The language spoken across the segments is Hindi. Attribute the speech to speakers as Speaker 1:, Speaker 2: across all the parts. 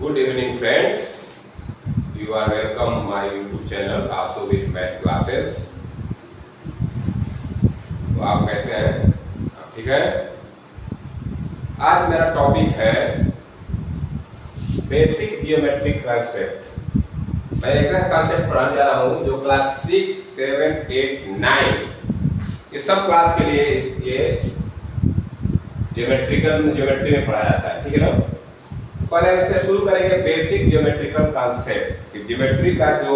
Speaker 1: Good evening, friends. You are welcome my YouTube channel also with math classes. तो आप कैसे हैं? आप ठीक है? आज मेरा टॉपिक है बेसिक जियोमेट्रिक कॉन्सेप्ट। मैं एक कॉन्सेप्ट पढ़ाने जा रहा हूँ जो क्लास 6, 7, 8, 9 ये सब क्लास के लिए ये ज्योमेट्री में पढ़ाया जाता है। ठीक है ना? पहले इससे शुरू करेंगे बेसिक ज्योमेट्रिकल कॉन्सेप्ट कि ज्योमेट्री का जो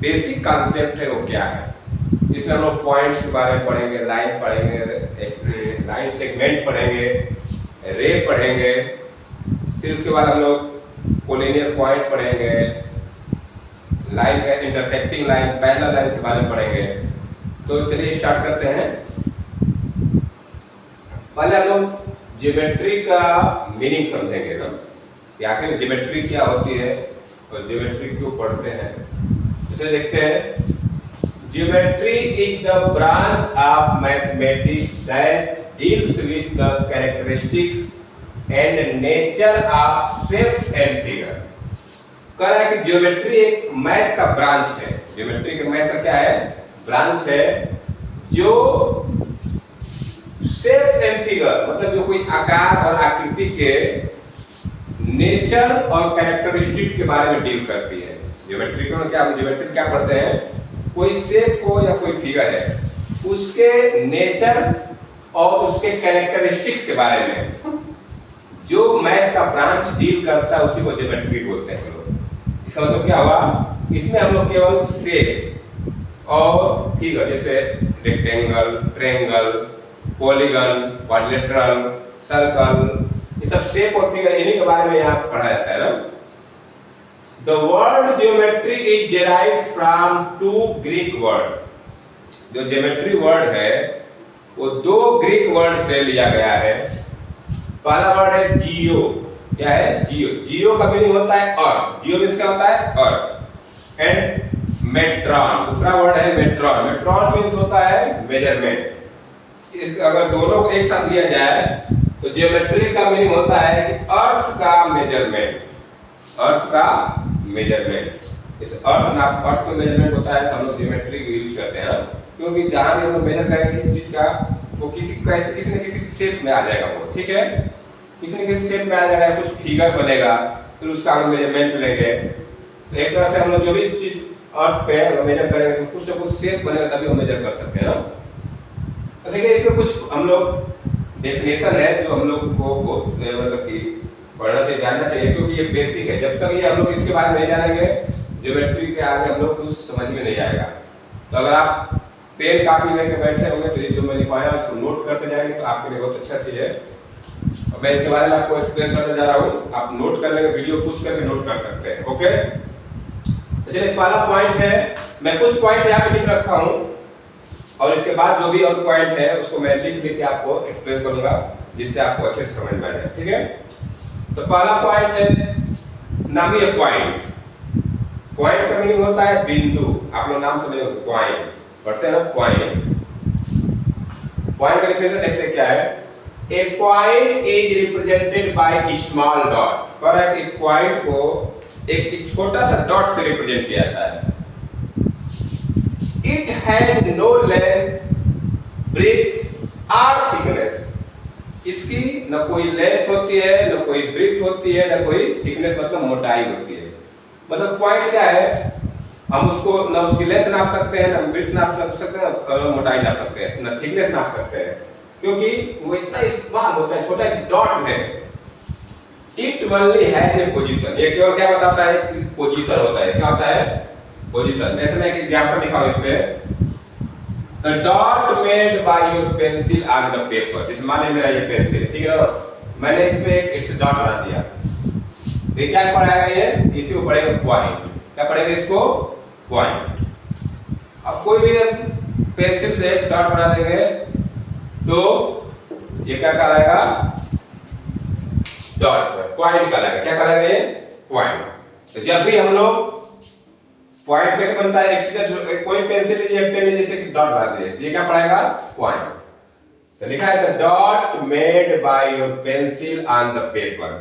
Speaker 1: बेसिक कॉन्सेप्ट है वो क्या है। जिसमें हम लोग पॉइंट्स के बारे में पढ़ेंगे, लाइन पढ़ेंगे, लाइन सेगमेंट पढ़ेंगे, रे पढ़ेंगे, फिर उसके बाद हम लोग कोलिनियर पॉइंट पढ़ेंगे, लाइन का इंटरसेक्टिंग लाइन, पैरेलल लाइन के बारे में पढ़ेंगे। तो चलिए स्टार्ट करते हैं। पहले हम लोग ज्योमेट्री का मीनिंग समझेंगे ना कि आखिर ज्योमेट्री क्या होती है और ज्योमेट्री क्यों पढ़ते हैं। इसे देखते हैं। Geometry is the branch of mathematics that deals with the characteristics and nature of shapes and figure. कह रहा है कि ज्योमेट्री एक मैथ का ब्रांच है। ज्योमेट्री के मैथ का क्या है? ब्रांच है जो शेप्स एंड फिगर मतलब जो कोई आकार और आकृति के नेचर और कैरेक्टरिस्टिक के बारे में डील करती है। ज्योमेट्री को ज्योमेट्री क्या पढ़ते हैं? कोई शेप को या कोई फिगर है उसके नेचर और उसके कैरेक्टरिस्टिक्स के बारे में जो मैथ का ब्रांच डील करता है उसी को ज्योमेट्री बोलते हैं लोग। इसका मतलब क्या हुआ? इसमें हम लोग केवल शेप और फिगर जैसे rectangle, triangle, polygon, quadrilateral, circle, ये सब शेप और फिगर इन्हीं के बारे में यहाँ पढ़ा जाता है ना। The word geometry is derived from two Greek word। जो ज्योमेट्री वर्ड है वो दो ग्रीक वर्ड से लिया गया है। पहला वर्ड है जियो। क्या है? जियो। जियो का मीनिंग होता है अर्थ। जियो मीन्स क्या होता है? अर्थ। एंड मेट्रॉन, दूसरा वर्ड है मेट्रॉन। मेट्रॉन मीन्स होता है मेजरमेंट। अगर दोनों को एक साथ लिया जाए तो ज्योमेट्री का मीनिंग होता है कि अर्थ का मेजरमेंट। अर्थ का मेजरमेंट। इस अर्थ का मेजरमेंट होता है तो हम लोग ज्योमेट्री को यूज करते हैं क्योंकि जहां भी हम लोग मेजर करेंगे किसी चीज का वो किसी न किसी शेप में आ जाएगा वो। ठीक है? किसी न किसी शेप में आ जाएगा, कुछ फिगर बनेगा, फिर उसका हम मेजरमेंट लेंगे। तो एक तरह से हम लोग जो भी चीज अर्थ पे मेजर करेंगे कुछ ना कुछ शेप बनेगा तभी हम मेजर कर सकते हैं ना। तो देखिए इसमें कुछ हम लोग डेफिनेशन है जो हम लोग को मतलब कि पढ़ना चाहिए, जानना चाहिए क्योंकि ये बेसिक है। जब तक ये हम लोग इसके बारे में नहीं जानेंगे ज्योमेट्री के आगे हम लोग कुछ समझ में नहीं आएगा। तो अगर आप पेन कॉपी लेकर बैठे होंगे तो ये जो मैं लिखवाया उसको नोट करते जाएंगे तो आपके लिए बहुत अच्छा चीज है। और मैं इसके बारे में आपको एक्सप्लेन करते जा रहा हूँ। आप नोट कर लेंगे, वीडियो पुश करके नोट कर सकते हैं। ओके? तो चलिए पहला पॉइंट है, मैं कुछ पॉइंट यहाँ पे लिख रखा हूँ और इसके बाद जो भी और पॉइंट है उसको मैं लिख के आपको एक्सप्लेन करूंगा जिससे आपको अच्छे से समझ में आ जाए। ठीक है? तो पहला पॉइंट है नाम ही पॉइंट। पॉइंट का मीनिंग होता है बिंदु। आप लोग नाम सुने हो पॉइंट, पढ़ते हैं ना पॉइंट। पॉइंट का डेफिनेशन देखते हैं क्या है। A point is represented by small dot. पर एक पॉइंट को एक छोटा सा डॉट से रिप्रेजेंट किया जाता है। It has no length, breadth or thickness। इसकी न कोई लेंथ होती है, न कोई ब्रेथ होती है, न कोई थिकनेस मतलब मोटाई होती है। मतलब पॉइंट क्या है? हम उसको न उसकी लेंथ नाप सकते हैं, न ब्रेथ नाप सकते हैं, न मोटाई नाप सकते हैं, न थिकनेस नाप सकते हैं क्योंकि वो इतना स्मॉल होता है, छोटा एक डॉट है। It only has a position। ये केवल क्या बताता है? किस पोजीशन होता है। क्या होता है? पोजीशन। ऐसे मैं एक एग्जांपल दिखाऊं इस पे। The dot made by your pencil on the paper। इस मान लीजिए मेरा ये पेंसिल, ठीक है ना? मैंने इस पे एक डॉट बना दिया। ये क्या पढ़ाएगा? ये इसी को पढ़ेगा पॉइंट। क्या पढ़ेगा इसको? पॉइंट। अब कोई भी पेंसिल से एक डॉट बना देंगे तो ये क्या कहलाएगा? डॉट। पॉइंट कहलाएगा। क्या कहलाएगा ये? पॉइंट। तो जब भी हम लोग पॉइंट कैसे बनता है? एक कोई पेंसिल लीजिए, एक पेन लीजिए, जैसे डॉट बना दीजिए, ये क्या पढ़ाएगा? पॉइंट। तो लिखा है the dot made by your pencil on the paper.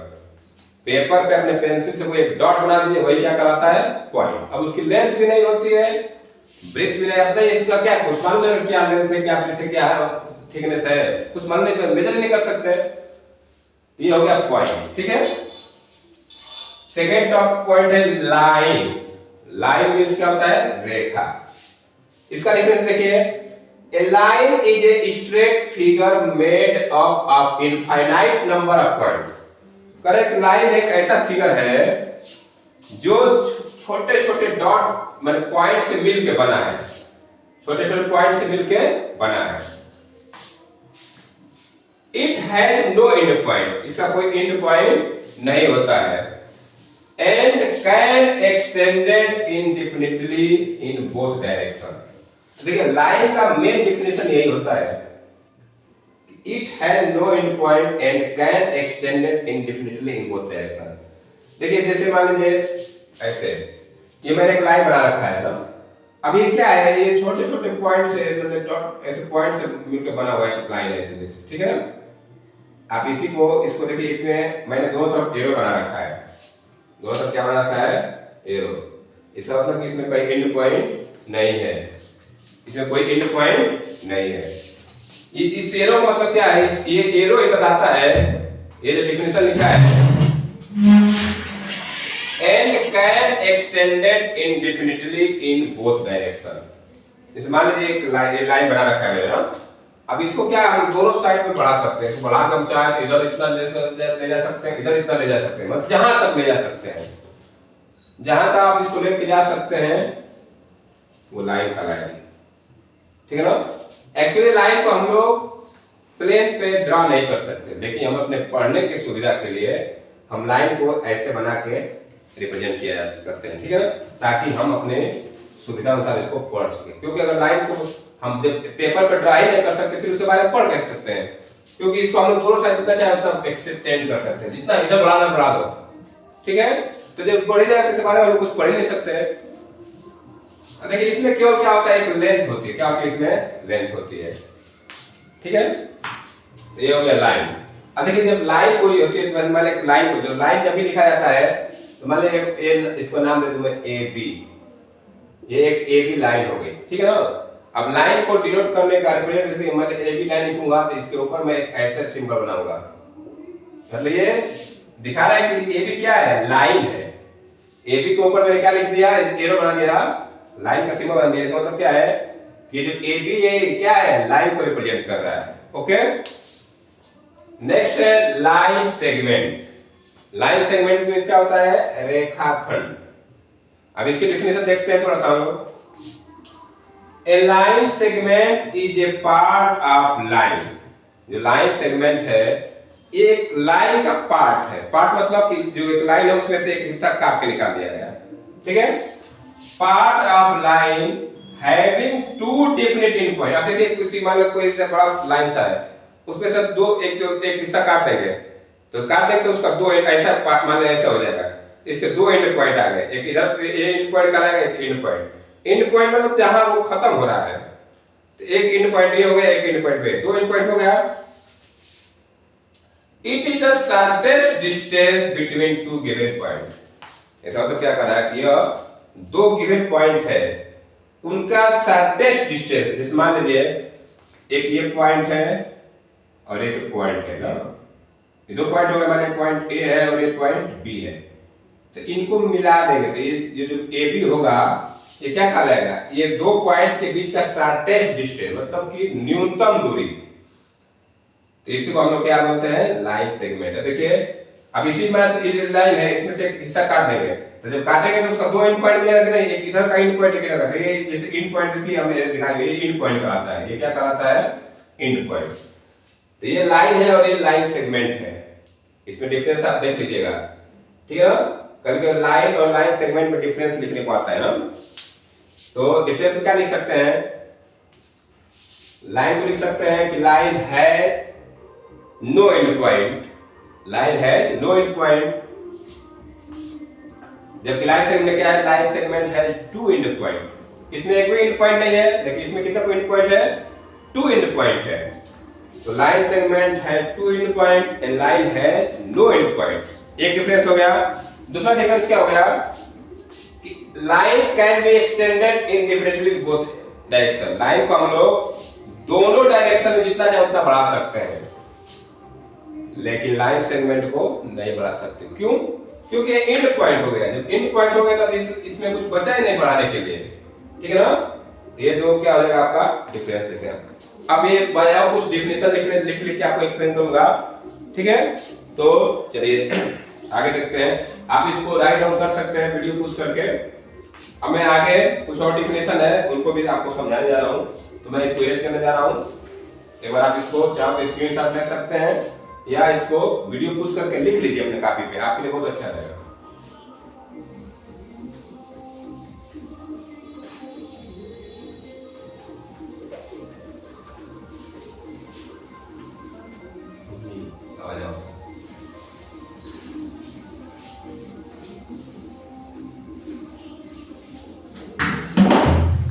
Speaker 1: Paper पे अपने पेंसिल से कोई एक डॉट बना दीजिए, वही क्या कहलाता है? पॉइंट। अब उसकी लेंथ भी नहीं होती है, ब्रेथ भी नहीं आता है, इसका क्या कुछ मालूम है? क्या लेंथ है, क्या ब्रेथ है, क्या है, थिकनेस है, कुछ मालूम नहीं, मेजर नहीं कर सकते। ये हो गया पॉइंट, ठीक है। सेकेंड टॉप पॉइंट है लाइन। लाइन मींस क्या होता है? रेखा। इसका डिफरेंस देखिए, a line is a straight figure made up of infinite number of points. Correct, line एक ऐसा फिगर है जो छोटे छोटे डॉट माने पॉइंट से मिलके बना है, छोटे छोटे पॉइंट से मिलके बना है। It has no end point, इसका कोई एंड पॉइंट नहीं होता है। And can extended indefinitely in both direction. देखिए लाइन का मेन डेफिनेशन यही होता है, it has no end point and can extended indefinitely in both direction. देखिए जैसे मान लीजिए ऐसे, ये मैंने एक लाइन बना रखा है ना, अब ये क्या है? ये छोटे छोटे पॉइंट से मतलब डॉट ऐसे पॉइंट से मिलकर बना हुआ है लाइन ऐसे जैसे, ठीक है ना। आप इसी को इसको देखिए, इसमें मैंने दोनों तरफ एरो बना रखा है, दोनों तरफ क्या बना रखा है? एरो। इसका मतलब कि इसमें कोई एंड पॉइंट नहीं है, इसमें कोई एंड पॉइंट नहीं है। इस एरो का मतलब क्या है? ये एरो ये बताता है, ये जो डेफिनेशन लिखा है, and can extended indefinitely in both direction. जैसे मान लीजिए एक लाइन बना रखा है ना, अब इसको क्या हम दोनों साइड में बढ़ा सकते हैं, इसको बढ़ा कर हम चाहे इधर इतना ले जा सकते हैं, इधर इतना ले जा सकते हैं, मतलब जहां तक ले जा सकते हैं, जहां तक आप इसको लेके जा सकते हैं वो लाइन कहलाएगी, ठीक है ना। एक्चुअली लाइन को हम लोग प्लेन पे ड्रा नहीं कर सकते, लेकिन हम अपने पढ़ने की सुविधा के लिए हम लाइन को ऐसे बना के रिप्रेजेंट किया करते हैं, ठीक है ना, ताकि हम अपने सुविधा अनुसार इसको पढ़ सके। क्योंकि अगर लाइन को हम जब पेपर पर ड्रा ही नहीं कर सकते, फिर उसके बारे में पढ़ कैसे सकते हैं? क्योंकि इसको हम लोग दोनों साइड जितना चाहे उतना एक्सटेंड कर सकते हैं, जितना इधर बढ़ाना बढ़ा दो, ठीक है। तो जब बढ़ी जाए इसके बारे में हम लोग कुछ पढ़ ही नहीं सकते हैं। देखिए इसमें केवल क्या होता है? एक लेंथ होती है, क्या होती है? इसमें लेंथ होती है, ठीक है। ये हो गया लाइन। अब देखिए जब लाइन कोई होती है तो मान लीजिए लाइन को, जो लाइन जब भी लिखा जाता है तो मान लीजिए इसको नाम दे दूं मैं ए बी, ये एक ए बी लाइन हो गई, ठीक है ना। अब लाइन को डिनोट करने का रिप्रेजेंट, मैं ए बी लाइन लिखूंगा तो इसके ऊपर मैं एक ऐसा सिंबल बनाऊंगा, मतलब ये दिखा रहा है कि ए बी क्या है? लाइन है। ए बी के ऊपर मैंने क्या लिख दिया? एरो बना दिया, लाइन का सिंबल बना दिया। इसका मतलब क्या है कि जो ए बी है क्या है? लाइन को रिप्रेजेंट कर रहा है, ओके। नेक्स्ट है लाइन सेगमेंट। लाइन सेगमेंट में क्या होता है? रेखाखंड। अब इसकी डेफिनेशन देखते हैं थोड़ा सा। A line segment is a part of line. जो लाइन सेगमेंट है एक लाइन का पार्ट है। पार्ट मतलब कि जो एक लाइन है उसमें से एक हिस्सा काट के निकाल दिया गया, ठीक है। Part of line having two definite end point. अब देखिए किसी मान लो कोई इससे बड़ा लाइन सा है, उसमें से दो एक हिस्सा काट देंगे, तो काट देंगे तो उसका दो ऐसा पार्ट मान लो ऐसा हो जाएगा, इसके दो एंड पॉइंट आ गए, एक इधर एंड पॉइंट का आएगा, एक एंड पॉइंट। एंड पॉइंट मतलब जहां वो खत्म हो रहा है, तो एक एंड पॉइंट ये हो गया, एक एंड पॉइंट पे, दो एंड पॉइंट हो गया। It is the shortest distance between two given point. इसका मतलब क्या कह रहा है कि यह दो गिवन पॉइंट है, उनका शॉर्टेस्ट डिस्टेंस। जैसे मान लीजिए एक ये पॉइंट है और एक पॉइंट है ना, ये दो पॉइंट हो गए, मान लीजिए पॉइंट ए है और ये पॉइंट बी है, तो इनको मिला देंगे तो ये जो ए बी होगा ये क्या कहलाएगा? ये दो पॉइंट के बीच का शॉर्टेस्ट डिस्टेंस, मतलब कि न्यूनतम दूरी। तो इसी को हम लोग क्या बोलते हैं? Line segment. देखिए अब इसी में ये लाइन है, इसमें से एक हिस्सा काट देंगे, तो जब काटेंगे तो उसका दो एंड पॉइंट मिलेगा कि नहीं? एक इधर का एंड पॉइंट, एक इधर का। तो ये जैसे एंड पॉइंट की हम दिखाएंगे, ये एंड पॉइंट कहलाता है। ये क्या कहलाता है? And point. तो ये लाइन है और ये लाइन सेगमेंट है, इसमें डिफरेंस आप देख लीजिएगा, ठीक है ना। कभी-कभी लाइन और लाइन सेगमेंट में डिफरेंस लिखने को आता है ना, तो डिफरेंस क्या लिख सकते हैं? लाइन को लिख सकते हैं कि लाइन है नो एंड पॉइंट, लाइन है नो एंड पॉइंट। जबकि लाइन सेगमेंट क्या है? लाइन सेगमेंट है टू एंड पॉइंट। इसमें एक भी एंड पॉइंट नहीं है, लेकिन इसमें कितना एंड पॉइंट है? टू एंड पॉइंट है। तो लाइन सेगमेंट है two end point and line है नो एंड पॉइंट। एक डिफरेंस हो गया। दूसरा डिफरेंस क्या हो गया कि line can be extended indefinitely in both direction. Line को हम लोग दोनों डायरेक्शन में जितना चाहे उतना बढ़ा सकते हैं, लेकिन लाइन सेगमेंट को नहीं बढ़ा सकते। क्यों? क्योंकि ये एंड पॉइंट हो गया। जब एंड पॉइंट हो गया तब इसमें कुछ बचा ही नहीं बढ़ाने के लिए, ठीक है ना। ये दो क्या हो जाएगा आपका डिफरेंस जैसे। अब ये मैं और कुछ डेफिनेशन लिख के आपको एक्सप्लेन करूंगा, ठीक है। तो चलिए आगे देखते हैं। आप इसको राइट डाउन कर सकते हैं वीडियो पॉज करके। अब मैं आगे कुछ और डेफिनेशन है उनको भी आपको समझाने जा रहा हूं, तो मैं इसको एड करने जा रहा हूं। एक बार आप इसको चाहो तो स्क्रीनशॉट ले सकते हैं या इसको वीडियो पॉज करके लिख लीजिए अपने कॉपी पे, आपके लिए बहुत अच्छा रहेगा।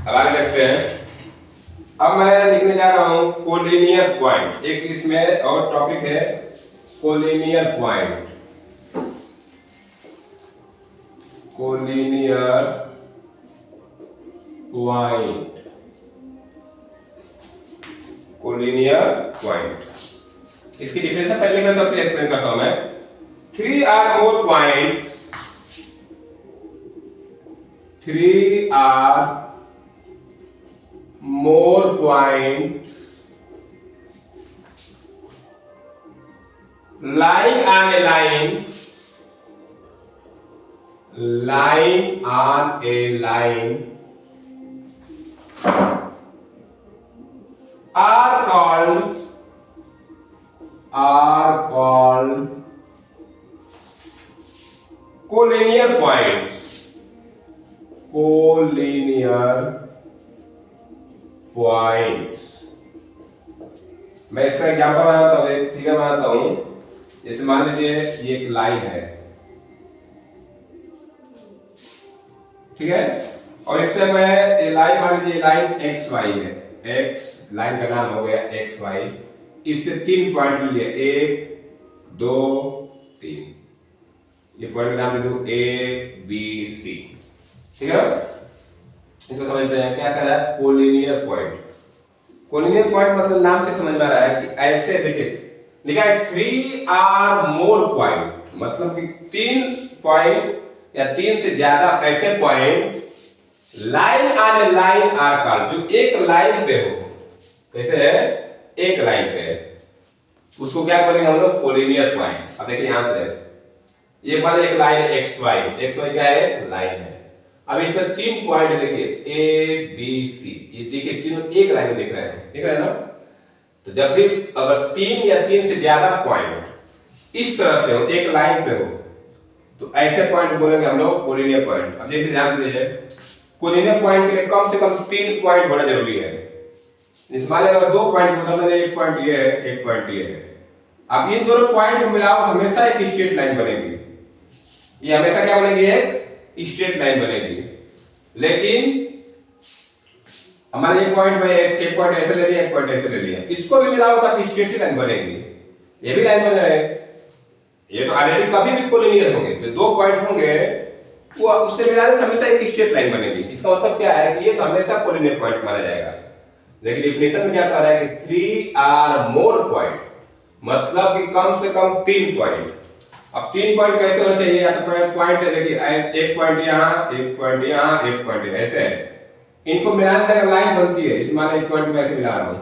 Speaker 1: अब आगे देखते हैं। अब मैं लिखने जा रहा हूं कोलिनियर पॉइंट। एक इसमें और टॉपिक है collinear point. Collinear point, collinear point. इसकी डिफिनेशन पहले मैं तो एक्सप्लेन करता हूं मैं। 3 or more points, 3 or more points lying on a line, lying on a line are called collinear points, collinear points. मैं इसका एग्जांपल बनाता हूं, एक फिगर बनाता हूं। जैसे मान लीजिए ये एक लाइन है, ठीक है, और इस पे मैं ये लाइन मान लीजिए लाइन एक्स वाई है। एक्स लाइन का नाम हो गया एक्स वाई। इस पे 3 पॉइंट लिए, 1 2 3। ये पॉइंट का नाम दे दूं ए बी सी, ठीक है। इसको समझते हैं क्या कर रहा है कोलिनियर पॉइंट। कोलिनियर पॉइंट मतलब नाम से समझ में आ रहा है कि ऐसे देखिए लिखा है 3 आर मोर पॉइंट, मतलब कि 3 पॉइंट या 3 से ज्यादा ऐसे point lying on a line are called, जो एक लाइन पे हो। कैसे है? एक लाइन पे है, उसको क्या बोलेंगे हम लोग कोलिनियर पॉइंट। अब देखिए यहां से ये मान एक लाइन एक्स वाई क्या है? लाइन है। अब इसमें 3 पॉइंट देखिए ए बी सी, ये देखिए तीनों एक लाइन में दिख रहे हैं, दिख रहे हैं ना। तो जब भी अगर 3 या 3 से ज्यादा पॉइंट इस तरह से हो, एक लाइन पे हो, तो ऐसे पॉइंट बोलेंगे हम लोग कोलिनियर पॉइंट। अब जैसे ध्यान दीजिए कोलिनियर पॉइंट के लिए कम से कम 3 पॉइंट होना जरूरी है। इस मान अगर 2 पॉइंट होता है, एक पॉइंट ये है, एक पॉइंट ये है। अब इन दोनों पॉइंट को मिलाओ हमेशा एक स्ट्रेट लाइन बनेगी। ये हमेशा क्या बनेगी? एक स्ट्रेट लाइन बनेगी। लेकिन हमारे एक पॉइंट में एक पॉइंट ऐसे ले लिया, एक पॉइंट ऐसे ले लिया, इसको भी मिलाओ तो स्ट्रेट ही लाइन बनेगी। ये भी लाइन बन रहा है, ये तो ऑलरेडी कभी भी कोलिनियर होंगे। जो 2 पॉइंट होंगे वो उससे मिलाने से हमेशा एक स्ट्रेट लाइन बनेगी। इसका मतलब क्या है कि ये तो हमेशा कोलिनियर पॉइंट माना जाएगा। लेकिन डेफिनेशन में क्या कह रहा है कि 3 आर मोर पॉइंट, मतलब कि कम से कम 3 पॉइंट। अब 3 पॉइंट कैसे होना चाहिए? या तो पॉइंट है, देखिए एक पॉइंट यहाँ, एक पॉइंट यहाँ, एक पॉइंट ऐसे है। इनको मिलाने से अगर लाइन बनती है, इस मान एक पॉइंट में ऐसे मिला रहा हूं,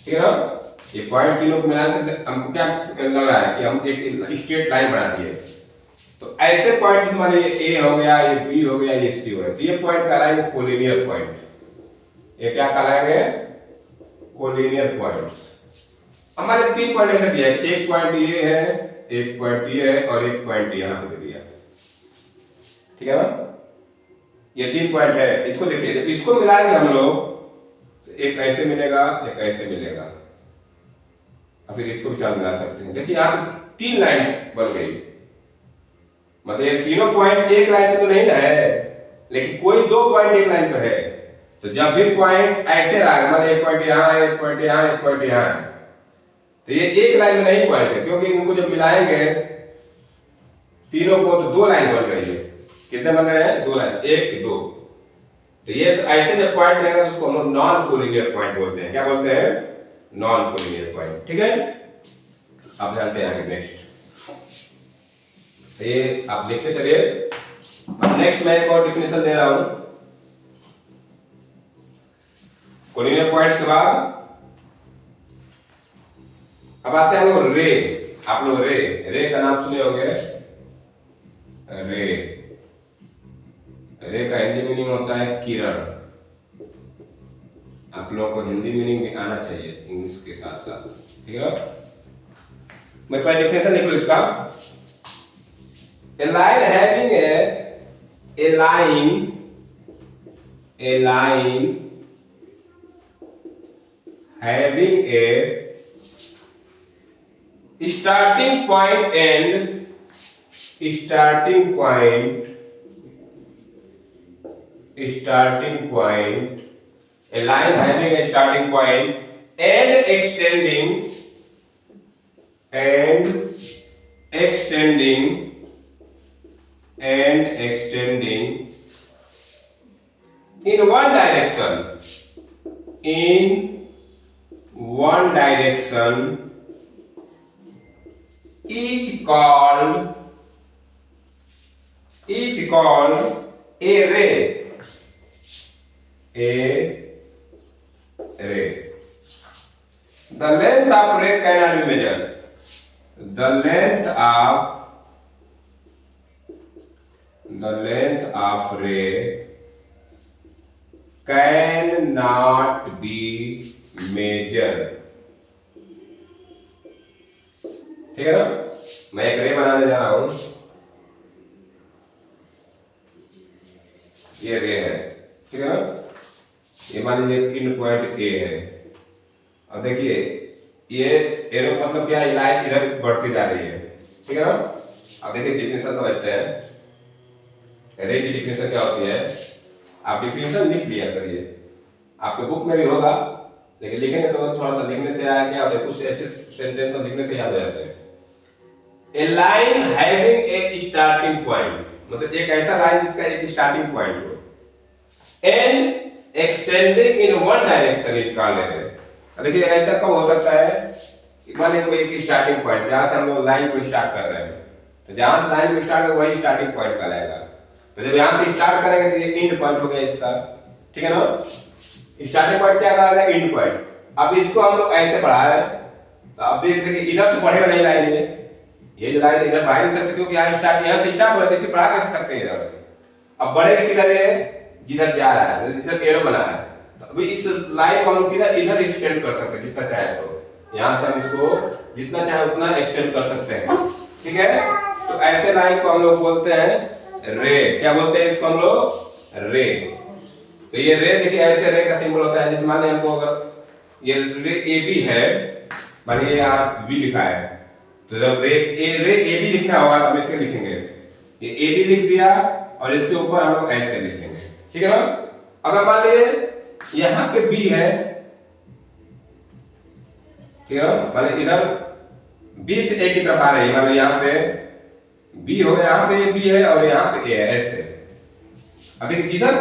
Speaker 1: ठीक है ना। ये पॉइंट तीनों को मिलाने से हमको क्या लग रहा है कि हम एक स्ट्रेट लाइन बना दिए। तो ऐसे पॉइंट मान लीजिए ए हो गया, ये बी हो गया, ये सी हो गया, तो ये पॉइंट कहलाएंगे कोलिनियर पॉइंट। ये क्या कहलाएंगे? Collinear points. हमारे 3 पॉइंट ऐसे दिया है, एक पॉइंट ये है, एक पॉइंट ये है और एक पॉइंट यहां पे दिया, ठीक है ना। ये 3 पॉइंट है। इसको देखिए, इसको मिलाएंगे हम लोग तो एक ऐसे मिलेगा, एक ऐसे मिलेगा, और फिर इसको भी चार मिला सकते हैं। देखिए यहां 3 लाइन बन गई, मतलब ये तीनों पॉइंट एक लाइन पे तो नहीं ना है, लेकिन कोई 2 पॉइंट एक लाइन पे है। तो जब भी पॉइंट ऐसे रहेगा, मतलब एक पॉइंट यहां, एक पॉइंट यहां, एक पॉइंट यहां, तो ये एक लाइन में नहीं पॉइंट है, क्योंकि इनको जब मिलाएंगे तीनों को तो दो लाइन बन रही है। कितने बन रहे हैं? दो लाइन, एक दो। तो ये ऐसे जब पॉइंट रहेगा तो उसको हम लोग नॉन कोलिनियर पॉइंट बोलते हैं। क्या बोलते हैं? Non collinear point. ठीक है, अब जानते हैं आगे नेक्स्ट। तो ये आप लिखते चलिए। अब नेक्स्ट मैं एक और डिफिनेशन दे रहा हूं कोलिनियर पॉइंट्स के बाद। अब आते हैं हम लोग रे। आप लोग रे का नाम सुने होंगे। रे का हिंदी मीनिंग होता है किरण। आप लोगों को हिंदी मीनिंग भी आना चाहिए इंग्लिश के साथ साथ, ठीक है। मैं पहले डिफिनेशन लिख लूं इसका। A line having a line having a starting point and a line having a starting point and extending in one direction is called a ray. The length of ray cannot be measured. The length of ray cannot be measured. ठीक है ना? मैं एक रे बनाने जा रहा हूं। ये रे है, ठीक है ना? ये मान लीजिए इन पॉइंट ए है। अब देखिए ये एरो मतलब क्या है? लाइन इधर बढ़ती जा रही है, ठीक है ना? अब देखिए डिफिनेशन समझते हैं। रे की डिफिनेशन क्या होती है? आप डिफिनेशन लिख लिया करिए, आपके बुक में भी होगा, लेकिन लिखेंगे तो थोड़ा सा लिखने से आया क्या होता है, कुछ ऐसे सेंटेंस तो लिखने से याद हो जाते हैं। A line having a starting point, मतलब एक ऐसा लाइन जिसका एक स्टार्टिंग पॉइंट हो and extending in one direction is called. देखिए ऐसा कब हो सकता है? मान लीजिए कोई एक स्टार्टिंग पॉइंट, जहां से हम लोग लाइन को स्टार्ट कर रहे हैं, तो जहां से लाइन को स्टार्ट कर वही स्टार्टिंग पॉइंट कहलाएगा। तो जब यहां से स्टार्ट करेंगे तो ये एंड पॉइंट हो गया इसका, ठीक है ना? स्टार्टिंग पॉइंट क्या कहा जाएगा? And point. अब इसको हम लोग ऐसे बढ़ाए तो अब देखिए इधर तो बढ़ेगा नहीं लाइन, ये जो लाइन इधर बढ़ा नहीं सकते क्योंकि यहाँ से स्टार्ट हो रहा है, फिर बढ़ा कैसे सकते हैं इधर? अब बढ़ेगा किधर? है जिधर जा रहा है, जिधर एरो बना है, तो अभी इस लाइन को हम लोग इधर एक्सटेंड कर सकते हैं जितना चाहे। तो यहाँ से हम इसको जितना चाहे उतना एक्सटेंड कर सकते हैं, ठीक है? तो ऐसे लाइन को हम लोग बोलते हैं रे। क्या बोलते हैं इसको हम लोग? रे। तो ये रे देखिए ऐसे रे का सिंबल होता है। जैसे मान लीजिए हमको अगर ये रे ए बी है, मान लीजिए यहाँ बी लिखा है, तो जब रे ए बी लिखना होगा तो हम इसके लिखेंगे, ये ए बी लिख दिया और इसके ऊपर हम लोग ऐसे लिखेंगे, ठीक है ना? अगर मान लीजिए यहाँ पे बी है, ठीक है ना? मान लीजिए इधर बी से ए की तरफ आ रही है, मान लीजिए यहाँ पे बी हो गया, यहाँ पे बी है और यहाँ पे ए है, ऐसे। अभी जिधर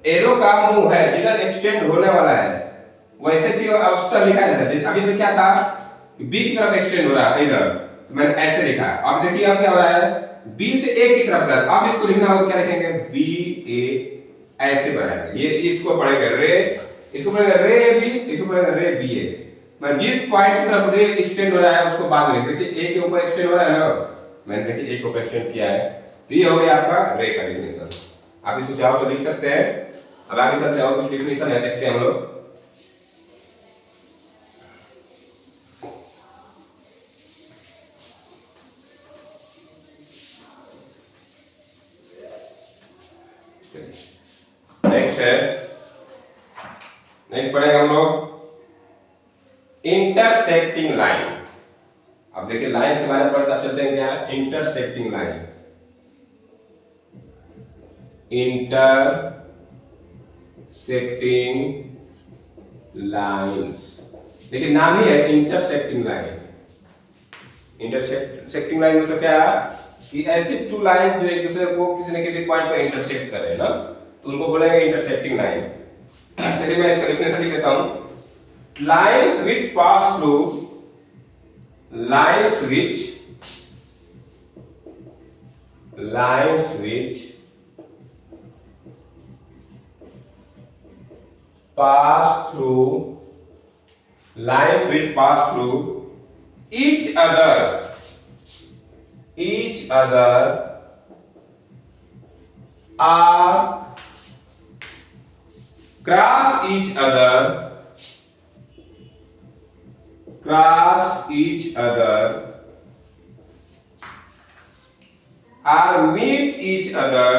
Speaker 1: एरो का मुंह है, जिधर एक्सटेंड होने वाला है, वैसे भी अवस्था लिखा जाता है। अभी तो क्या था, बी की तरफ एक्सटेंड हो रहा है इधर, तो मैंने ऐसे लिखा। अब देखिए अब क्या हो रहा है, बी से ए की तरफ जा रहा है। अब इसको लिखना होगा, क्या लिखेंगे? बी ए, ऐसे बनाएंगे। ये इसको पढ़ेंगे रे, इसको पढ़ेंगे रे बी, इसको पढ़ेंगे रे बी ए। मैं जिस पॉइंट की तरफ रे एक्सटेंड हो रहा है उसको बाद में देखिए, ए के ऊपर एक्सटेंड हो रहा है ना, मैंने देखिए ए को एक्सटेंड किया है, तो ये हो गया आपका रे का डिफिनेशन। आप इसको चाहो तो लिख सकते हैं। अब आगे चलते हैं, और कुछ डिफिनेशन है देखते हैं हम लोग। नेक्स्ट है, नेक्स्ट पढ़ेंगे हम लोग इंटरसेक्टिंग लाइन। अब देखिए लाइन से हमारे पढ़ते चलते हैं क्या? Intersecting line. इंटरसेक्टिंग लाइंस, लेकिन नाम ही है इंटरसेक्टिंग लाइन। इंटरसेक्टिंग लाइन मतलब क्या है कि ऐसी टू लाइन जो एक दूसरे को किसी न किसी पॉइंट पर इंटरसेक्ट करे ना, तो उनको बोलेंगे इंटरसेक्टिंग लाइन। चलिए मैं इसका डेफिनेशन लिख देता हूं। Lines which pass through lines which pass through each other are cross each other or meet each other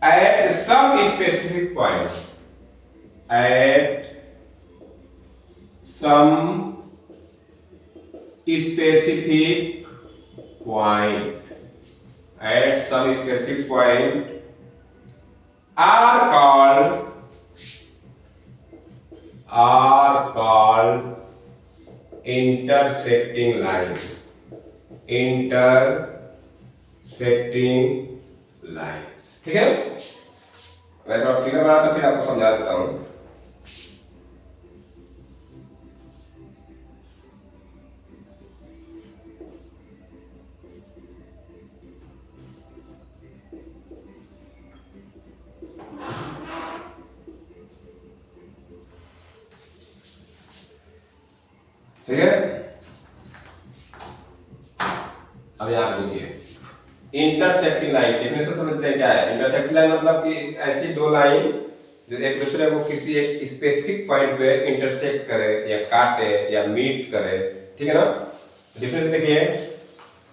Speaker 1: at some specific point. Are called intersecting lines. ठीक है, मैं थोड़ा फिगर बना तो फिर आपको समझा देता हूं। ठीक है, अब यहां देखिए इंटरसेक्टिंग लाइन डेफिनेशन समझते हैं क्या है। इंटरसेक्टिंग लाइन मतलब कि ऐसी दो लाइन जो एक दूसरे को किसी एक स्पेसिफिक पॉइंट पे इंटरसेक्ट करे या काटे या मीट करे। ठीक है ना, डिफरेंस देखिए।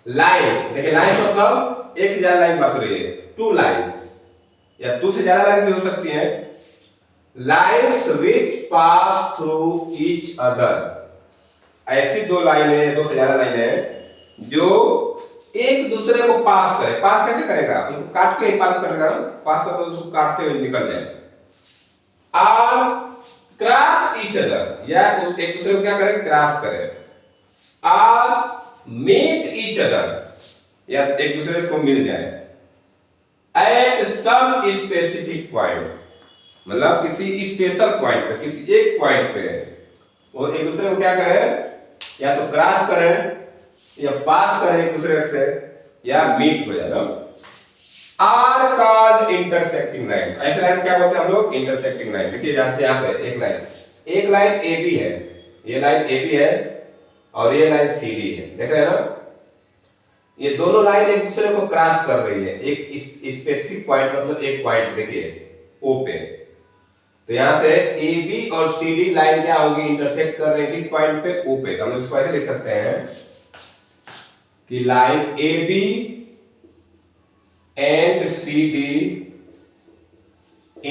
Speaker 1: लाइंस, देखिए लाइंस मतलब एक से ज्यादा लाइन बात हो रही है, टू लाइंस या टू से ज्यादा लाइन भी हो सकती हैं। Lines which pass through each other, ऐसी दो लाइनें, दो से ज्यादा लाइनें जो एक दूसरे को पास करे। पास कैसे करेगा, उनको काट के ही पास करेगा ना, पास करके उसको काटते हुए निकल जाए। और क्रॉस ईच अदर, या उस एक दूसरे को क्या करे, क्रॉस करे। और मीट ईच अदर, या एक दूसरे को मिल जाए। एट सम स्पेसिफिक पॉइंट, मतलब किसी स्पेशल पॉइंट पे, किसी एक पॉइंट पे वो एक दूसरे को क्या करे, या तो क्रॉस करे या पास करे एक दूसरे से, या मीट हो जाए। Are called intersecting line. ऐसे लाइन क्या बोलते हैं हम लोग, इंटरसेक्टिंग लाइन। देखिए यहां से यहां पे एक लाइन AB है, ये लाइन AB है और ये लाइन CD है, देख रहे हैं ना। ये दोनों लाइन एक दूसरे को क्रॉस कर रही है एक स्पेसिफिक पॉइंट, मतलब एक पॉइंट देखिए O पे। तो यहां से AB और CD लाइन क्या होगी, इंटरसेक्ट कर रही है किस पॉइंट पे, O पे। तो हम इसको ऐसे लिख सकते हैं कि line AB and CD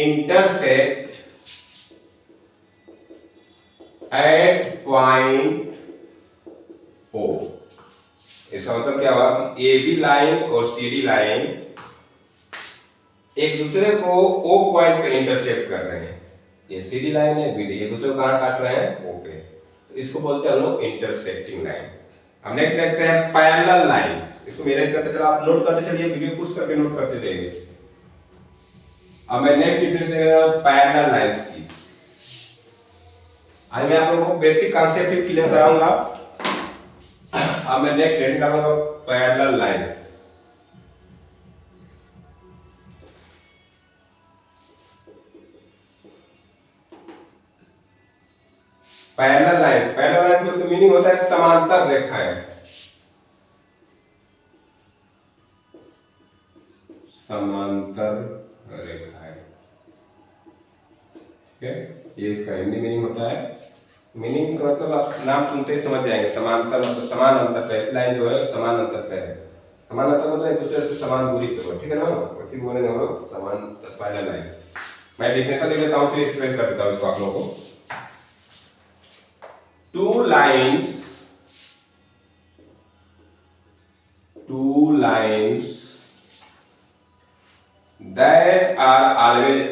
Speaker 1: intersect at point O। इसका मतलब क्या हुआ कि AB लाइन और CD लाइन एक दूसरे को O पॉइंट पे इंटरसेक्ट कर रहे हैं। ये CD लाइन है, BD एक दूसरे को कहां काट रहे हैं, O पे। तो इसको बोलते हैं हम लोग इंटरसेक्टिंग लाइन। अब नेक्स्ट देखते हैं पैरेलल लाइंस। इसको मेरे करते चलो, आप नोट करते चलिए, वीडियो पुश करके नोट करते जाइए। अब मैं नेक्स्ट डिफरेंस देगा पैरेलल लाइंस की। आज मैं आप लोगों को बेसिक कांसेप्ट ही क्लियर कराऊंगा। अब मैं नेक्स्ट हेडिंग डालूंगा parallel lines. Parallel lines, parallel lines का मीनिंग होता है समांतर रेखाएं। समांतर रेखाएं, ठीक है, ये इसका हिंदी मीनिंग होता है। मीनिंग का मतलब आप नाम सुनते ही समझ जाएंगे। समांतर मतलब समान अंतर पे, इस लाइन जो है समान अंतर पे है। समान अंतर मतलब एक दूसरे से समान दूरी पे हो, ठीक है ना। फिर बोलेंगे हम लोग समान पैरेलल लाइन। मैं डेफिनेशन लिख लेता हूं, फिर एक्सप्लेन कर देता हूं इसको आप लोगों को। two lines that are always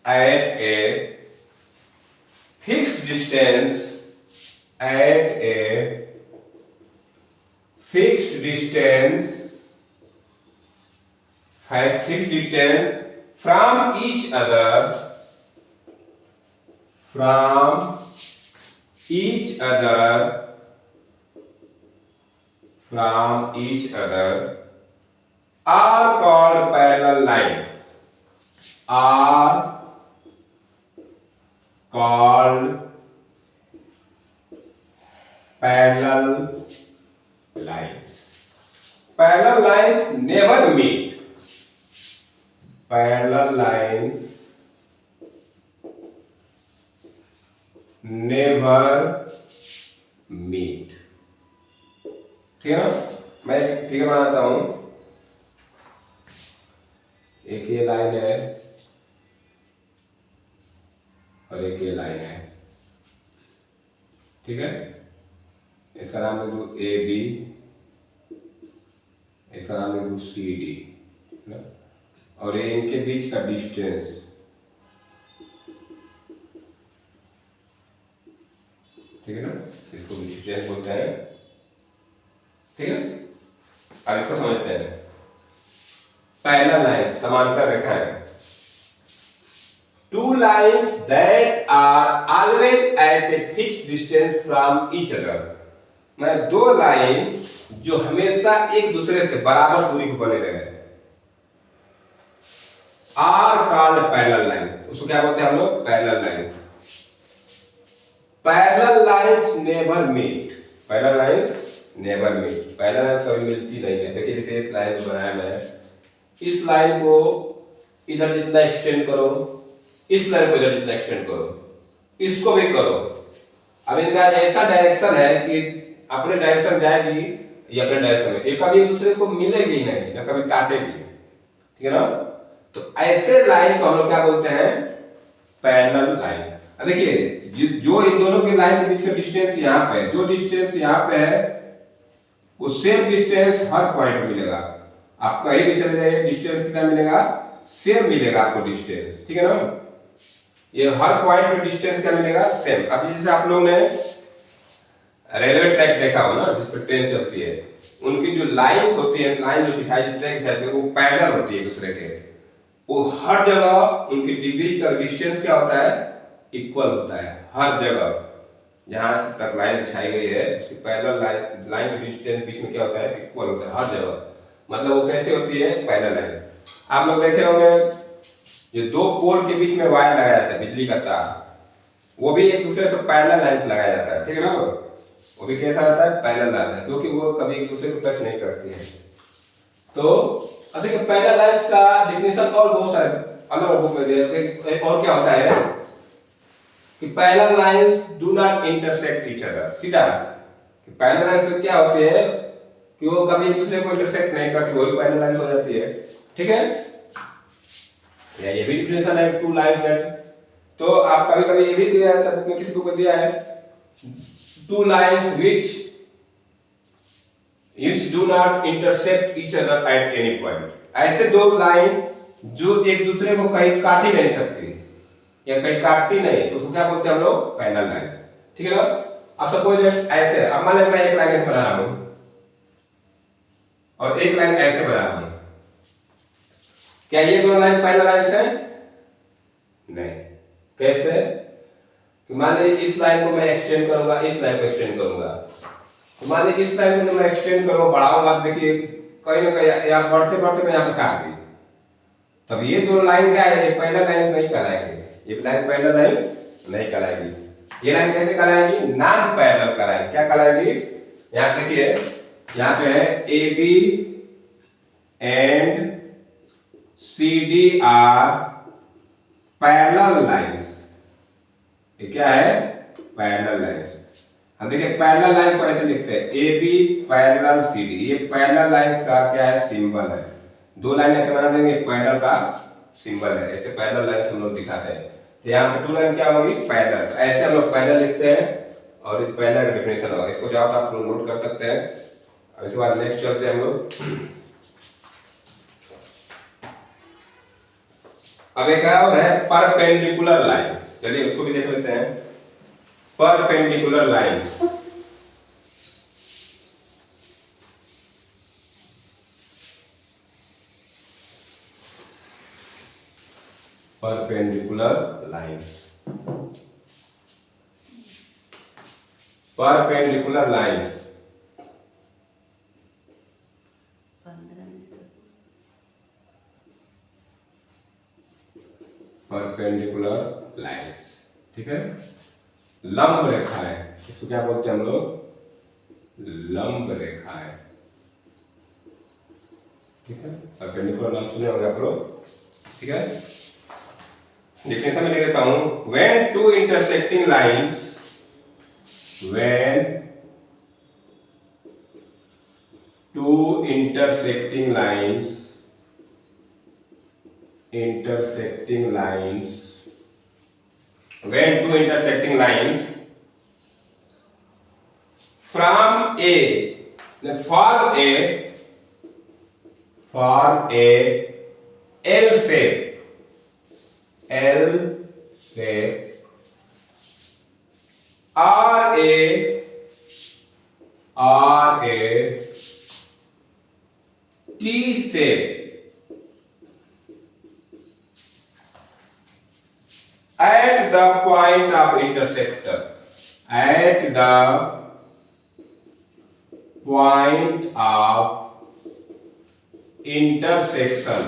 Speaker 1: at a fixed distance at a fixed distance from each other are called parallel lines. Parallel lines never meet. ठीक है ना? मैं एक फिगर बनाता हूं। एक ये लाइन है और एक ये लाइन है, ठीक है। इसका नाम लिख दो ए बी, इसका नाम लिख दो सी डी, और ये इनके बीच का डिस्टेंस, ठीक है ना, इसको डिस्टेंस बोलते हैं, ठीक है। अब इसको समझते हैं। पैरेलल लाइंस, समांतर रेखाएं। Two lines that are always at a fixed distance from each other. मैं दो लाइन जो हमेशा एक दूसरे से बराबर दूरी पर बने रहे are called parallel lines. उसको क्या बोलते हैं हम लोग? parallel lines. Parallel lines never meet. Parallel lines कभी मिलती नहीं है। देखिए जैसे इस लाइन को बनाया मैं, इस लाइन को इधर जितना एक्सटेंड करो, इस लाइन को इधर जितना एक्सटेंड करो, इसको भी करो। अब इनका ऐसा डायरेक्शन है कि अपने डायरेक्शन जाएगी, ये अपने डायरेक्शन में, ये कभी एक दूसरे को मिलेगी नहीं या कभी काटेगी, ठीक है ना। तो ऐसे लाइन को हम लोग क्या बोलते हैं? Parallel lines. अब देखिए जो इन दोनों के लाइन के बीच का डिस्टेंस यहाँ पे है, जो डिस्टेंस यहाँ पे है वो सेम डिस्टेंस हर पॉइंट पे मिलेगा। आप कहीं भी चले जाइए, डिस्टेंस कितना मिलेगा? सेम मिलेगा आपको डिस्टेंस, ठीक है ना। ये हर पॉइंट पे डिस्टेंस क्या मिलेगा? सेम। अब जैसे आप लोग ने रेलवे ट्रैक देखा हो ना, जिस पर ट्रेन चलती है, उनकी जो लाइंस होती है, लाइन जो दिखाई ट्रैक दिखाई है, वो पैरेलल होती है दूसरे के। वो हर जगह उनके बीच का डिस्टेंस क्या होता है? इक्वल होता है हर जगह। जहां से तक लाइन बिछाई गई है उसकी पैरेलल लाइन के डिस्टेंस बीच में क्या होता है? इक्वल होता है हर जगह। मतलब वो कैसे होती है? Parallel line. आप लोग देखे होंगे ये दो पोल के बीच में वायर लगाया जाता है, बिजली का तार, वो भी एक दूसरे से पैरेलल लाइन लगाया जाता है, ठीक है ना। वो भी कैसा रहता है? पैरेलल रहता है, क्योंकि वो कभी एक दूसरे को टच नहीं करती है। तो देखिए पैरेलल लाइंस का डेफिनेशन और बहुत सारे अलग बुक में दिया है। एक और क्या होता है कि parallel lines do not intersect each other. सीधा पैरेलल लाइंस क्या होते हैं कि वो कभी एक दूसरे को इंटरसेक्ट नहीं करती, वही पैरेलल लाइंस हो जाती है, ठीक है। या ये भी डेफिनेशन है टू लाइंस दैट। तो आप कभी कभी ये भी दिया है, तब में किसी बुक में दिया है two lines which do not intersect each other at any point। ऐसे दो लाइन जो एक दूसरे को कहीं काट ही नहीं सकती या कहीं काटती नहीं, तो उसको क्या बोलते हैं हम लोग? पैरेलल लाइंस, ठीक है ना। अब सपोज ऐसे, अब मान लीजिए मैं एक लाइन ऐसे बना रहा हूं और एक लाइन ऐसे बना रहा हूं, क्या ये दोनों लाइन पैरेलल लाइंस है? नहीं। कैसे? तो मान लीजिए इस लाइन को मैं एक्सटेंड करूंगा, इस लाइन को एक्सटेंड करूंगा, तो मान लीजिए इस लाइन को मैं एक्सटेंड करूंगा, बढ़ाऊंगा, तो देखिए कहीं ना कहीं यहाँ बढ़ते बढ़ते मैं यहाँ पे काट दी, तब ये दोनों लाइन क्या है? ये पैरेलल लाइन नहीं कहलाएगी, ये लाइन पैरेलल लाइन नहीं कहलाएगी। ये लाइन कैसे कहलाएगी? नॉन पैरेलल कहलाएगी। क्या कहलाएगी? यहाँ देखिए, यहाँ पे है A B and C D are parallel lines. ये क्या है? Parallel lines. हम देखिए पैरेलल लाइंस को ऐसे लिखते हैं A B parallel C D. ये पैरेलल लाइंस का क्या है? सिंबल है। दो लाइन ऐसे बना देंगे, पैरेलल का सिंबल है। ऐसे पैरेलल लाइंस हम लोग दिखाते हैं। यहाँ पे टू लाइन क्या होगी, पैरेलल। तो ऐसे हम लोग पैरेलल लिखते हैं और इस पैरेलल का डेफिनेशन होगा। इसको चाहो तो आप लोग नोट कर सकते हैं। अब इसके बाद नेक्स्ट चलते हैं हम लोग। अब एक और है परपेंडिकुलर लाइंस। चलिए उसको भी देख लेते हैं। Perpendicular lines, perpendicular lines, perpendicular lines. Perpendicular lines, ठीक है। लंब रेखाएं, इसको क्या बोलते हैं हम लोग, लंब रेखाएं, ठीक है। परपेंडिकुलर नाम सुने होंगे आप लोग, ठीक है। डिफिनेशन में लिख देता हूं, when two intersecting lines, when two intersecting lines, intersecting lines, when two intersecting lines from a, form a L shape, L shape, or a T shape at the point of intersection, at the point of intersection,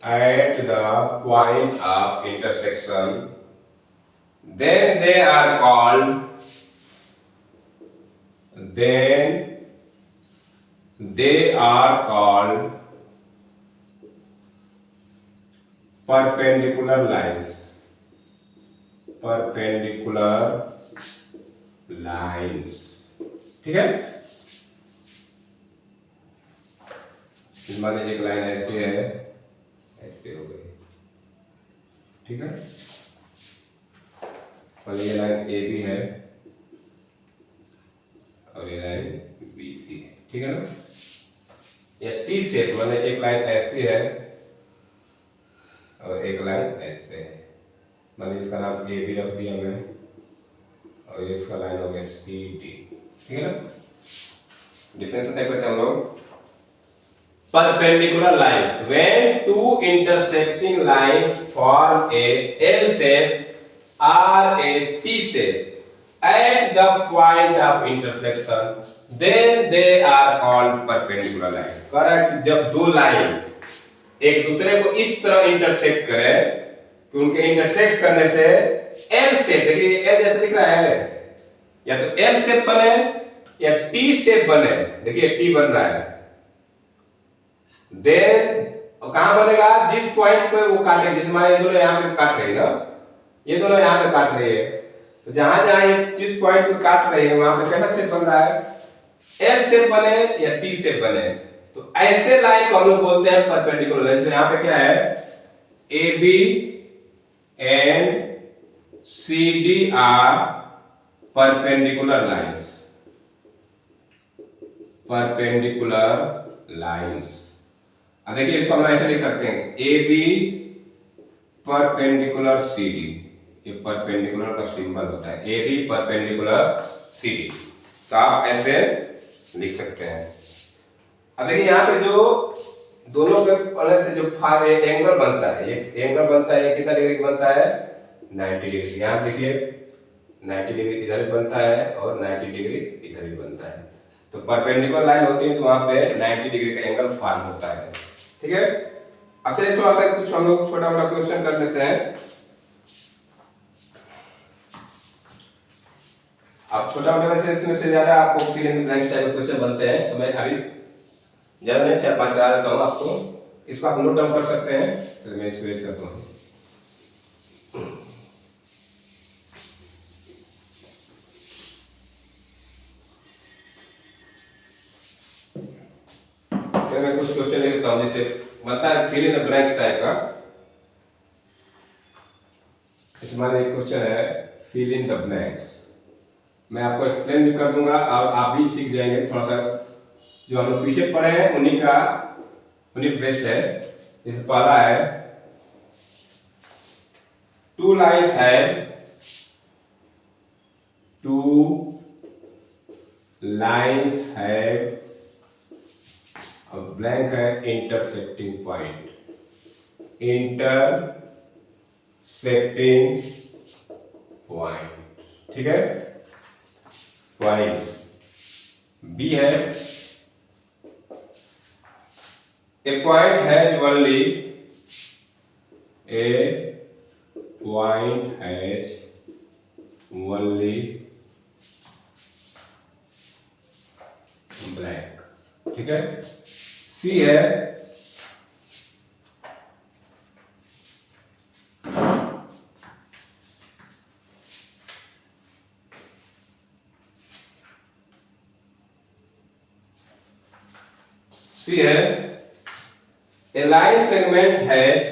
Speaker 1: at the point of intersection, then they are called, then they are called perpendicular lines, perpendicular lines, ठीक है। मान लीजिए एक लाइन ऐसे है, ऐसे हो गई, ठीक है। और ये लाइन ए बी है और ये लाइन बी सी है, ठीक है ना। ये टी शेप, माने एक लाइन ऐसी है और एक लाइन ऐसे है, माने इसका नाम ए बी रख दिया मैं और इसका लाइन हो गया सी डी, ठीक है ना। डिफरेंस देख लेते हैं हम लोग। Perpendicular lines, when two intersecting lines form a L shape or a T shape at the point of intersection, then they are called perpendicular lines. Correct. जब दो लाइन एक दूसरे को इस तरह इंटरसेक्ट करे कि उनके इंटरसेक्ट करने से L शेप, देखिए L जैसे दिख रहा है, या तो L शेप बने या T शेप बने, देखिए T बन रहा है। देन कहां बनेगा, जिस पॉइंट पे वो काटे, जिस हमारे ये दोनों यहाँ पे काट रहे हैं ना, ये दोनों यहाँ पे काट रही है, तो जहां जहां ये जिस पॉइंट पे काट रही है वहां पे कैसा शेप बन रहा है, एल शेप बने या टी शेप बने। तो ऐसे लाइन को हम लोग बोलते हैं परपेंडिकुलर लाइन। जैसे यहाँ पे क्या है, A B and C D are perpendicular lines, perpendicular lines. अब देखिए इसको हम ऐसे लिख सकते हैं, A B perpendicular C D, ये परपेंडिकुलर का सिंबल होता है, A B perpendicular C D, तो आप ऐसे लिख सकते हैं। अब देखिए यहाँ पे जो दोनों के अलग से जो एंगल बनता है, ये एंगल बनता है, ये कितना डिग्री बनता है, 90 डिग्री। यहाँ देखिए 90 डिग्री इधर भी बनता है और 90 डिग्री इधर भी बनता है। तो परपेंडिकुलर लाइन होती है तो वहां पे 90 डिग्री का एंगल फॉर्म होता है, ठीक है। अब चलिए थोड़ा सा कुछ हम लोग छोटा मोटा क्वेश्चन कर लेते हैं। अब छोटा मोटा वैसे इसमें से ज्यादा आपको fill in the blanks type के क्वेश्चन बनते हैं, तो मैं अभी ज्यादा नहीं 4-5 करा देता हूँ आपको, इसको आप नोट डाउन कर सकते हैं। तो मैं इसको वेट करता हूँ। मैं कुछ क्वेश्चन ले लेता हूँ, जैसे बनता है fill in the blanks type का। हमारा एक क्वेश्चन है फिल इन द ब्लैंक्स। मैं आपको एक्सप्लेन भी कर दूंगा और आप भी सीख जाएंगे थोड़ा सा। जो हम लोग पीछे पढ़े हैं उन्हीं बेस्ट है। जैसे पहला है टू लाइन्स है, टू लाइन्स है और ब्लैंक है इंटरसेक्टिंग पॉइंट, इंटरसेक्टिंग पॉइंट, ठीक है। पॉइंट बी है a point has only, a point has only blank, ठीक है। सी है a line segment has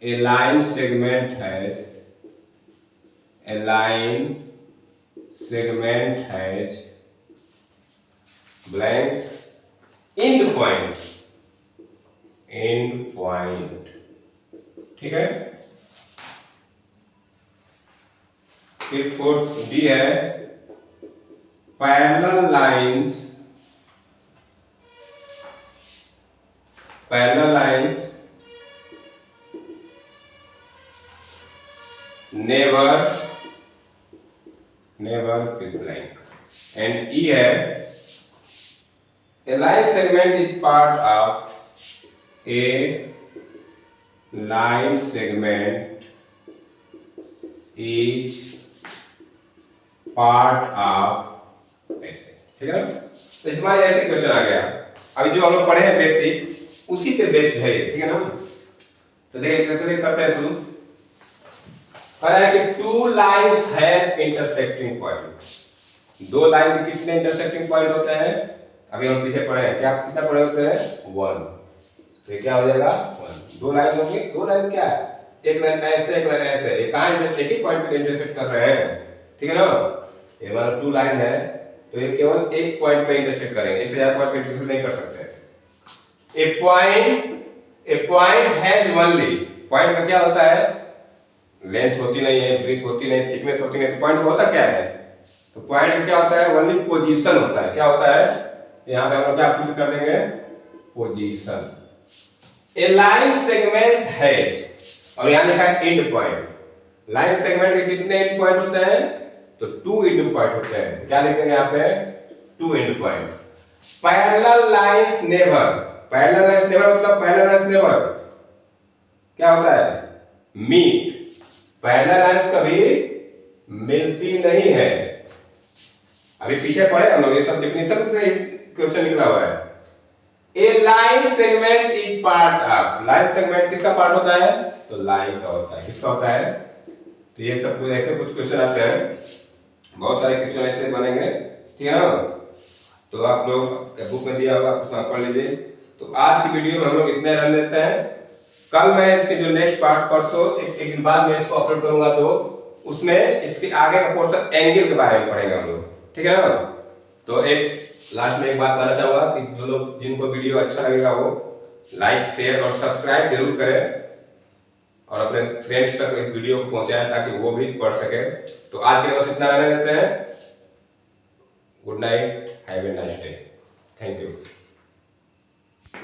Speaker 1: a line segment has a line segment has blank end point, ठीक है। फिर फोर्थ डी है parallel lines never fill blank, and E है a line segment is part of a line segment is part of ऐसे, ठीक है ना। तो इसमें ऐसे क्वेश्चन आ गया। अभी जो हम लोग पढ़े हैं बेसिक उसी पे बेस्ड है, ठीक है ना। तो देखिए करते हैं शुरू। कह रहा है कि टू लाइंस है इंटरसेक्टिंग पॉइंट। दो लाइन के कितने इंटरसेक्टिंग पॉइंट होते हैं? अभी हम पीछे पढ़े हैं, क्या कितना पढ़े होते हैं? 1। तो ये क्या हो जाएगा? 1। दो लाइन होंगी। दो लाइन क्या है? एक लाइन ऐसे, एक लाइन ऐसे, एक ही पॉइंट पे इंटरसेक्ट कर रहे हैं, ठीक है ना। ये हमारा टू लाइन है तो ये केवल एक पॉइंट पे इंटरसेक्ट करेंगे, एक से ज्यादा पॉइंट पे इंटरसेक्ट नहीं कर सकते। ए पॉइंट हैज ओनली, पॉइंट का क्या होता है? लेंथ होती नहीं है, ब्रीथ होती नहीं, थिकनेस होती नहीं, तो पॉइंट होता क्या है? तो पॉइंट का क्या होता है? ओनली पोजीशन होता है। क्या होता है? यहाँ पे हम लोग क्या फिल कर देंगे? Position. A line segment has, और यहाँ लिखा है एंड पॉइंट। लाइन सेगमेंट के कितने एंड पॉइंट होते हैं? तो 2 एंड पॉइंट होते हैं। तो क्या लिखेंगे यहाँ पे? 2 and point. Parallel lines never, parallel lines never मतलब पैरेलल लाइंस नेवर क्या होता है? मीट। पैरेलल लाइंस कभी मिलती नहीं है। अभी पीछे पढ़े हम लोग, ये सब डेफिनेशन से क्वेश्चन निकला हुआ है। A line segment is part of, line segment किसका पार्ट होता है? तो लाइन का होता है। किसका होता है? तो ये सब कुछ ऐसे कुछ क्वेश्चन आते हैं, बहुत सारे क्वेश्चन ऐसे बनेंगे, ठीक है ना। तो आप लोग बुक में दिया होगा, आप पढ़ लीजिए। तो आज की वीडियो में हम लोग इतने रन लेते हैं। कल मैं इसके जो नेक्स्ट पार्ट परसों एक दिन बाद में इसको अपलोड करूंगा, तो उसमें इसके आगे का पोर्शन एंगल के बारे में पढ़ेंगे हम लोग, ठीक है ना। तो एक लास्ट में एक बात कहना चाहूंगा कि जो लोग जिनको वीडियो अच्छा लगेगा वो लाइक, शेयर और सब्सक्राइब जरूर करें और अपने फ्रेंड्स तक इस वीडियो को पहुंचाएं ताकि वो भी पढ़ सके। तो आज के लिए बस इतना रहने देते हैं। Good night, have a nice day, thank you.